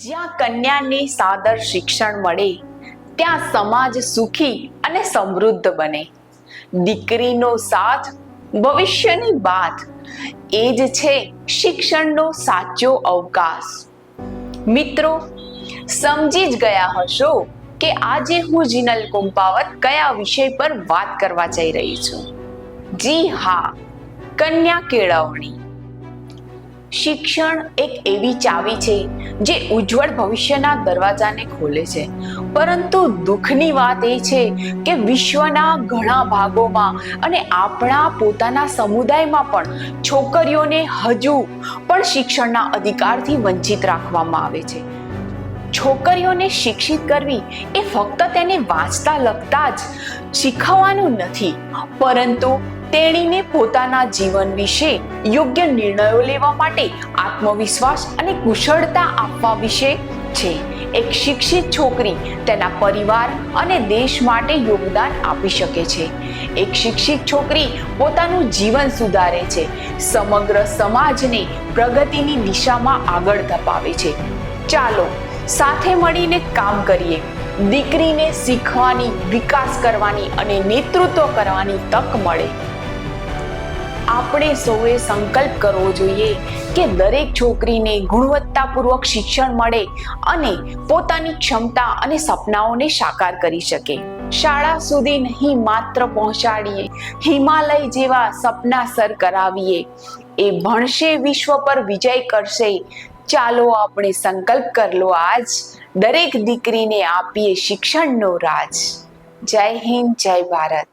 જ્યાં કન્યાને સાદર શિક્ષણ મળે ત્યાં સમાજ સુખી અને સમૃદ્ધ બને. દીકરીનો સાથ ભવિષ્યની બાત, એ જ છે શિક્ષણનો સાચો અવકાશ. મિત્રો, સમજી જ ગયા હશો કે આજે હું જીનલ કુંપાવત કયા વિષય પર વાત કરવા જઈ રહી છું. જી હા, કન્યા કેળવણી. શિક્ષણ એક એવી ચાવી છે જે ઉજ્જવળ ભવિષ્યના દરવાજાને ખોલે છે. પરંતુ દુઃખની વાત એ છે કે વિશ્વના ઘણા ભાગોમાં અને આપણા પોતાના સમુદાયમાં પણ છોકરીઓને હજુ પણ શિક્ષણના અધિકારથી વંચિત રાખવામાં આવે છે. છોકરીઓને શિક્ષિત કરવી એ ફક્ત તેને વાંચતા લખતા જ શીખવવાનું નથી, પરંતુ તેણીને પોતાના જીવન વિશે યોગ્ય નિર્ણયો લેવા માટે આત્મવિશ્વાસ અને કુશળતા આપવા વિશે છે. એક શિક્ષિત છોકરી તેના પરિવાર અને દેશ માટે યોગદાન આપી શકે છે. એક શિક્ષિત છોકરી પોતાનું જીવન સુધારે છે, સમગ્ર સમાજને પ્રગતિની દિશામાં આગળ ધપાવે છે. ચાલો સાથે મળીને કામ કરીએ. દીકરીને શીખવાની, વિકાસ કરવાની અને નેતૃત્વ કરવાની તક મળે. આપણે સૌએ સંકલ્પ કરવો જોઈએ કે દરેક છોકરીને ગુણવત્તાપૂર્વક શિક્ષણ મળે અને પોતાની ક્ષમતા અને સપનાઓને સાકાર કરી શકે. શાળા સુધી નહીં માત્ર પહોંચાડીએ, હિમાલય જેવા સપના સર કરાવીએ. એ ભણશે, વિશ્વ પર વિજય કરશે. ચાલો આપણે સંકલ્પ કરલો આજ, દરેક દીકરીને આપીએ શિક્ષણનો રાજ. જય હિન્દ, જય ભારત.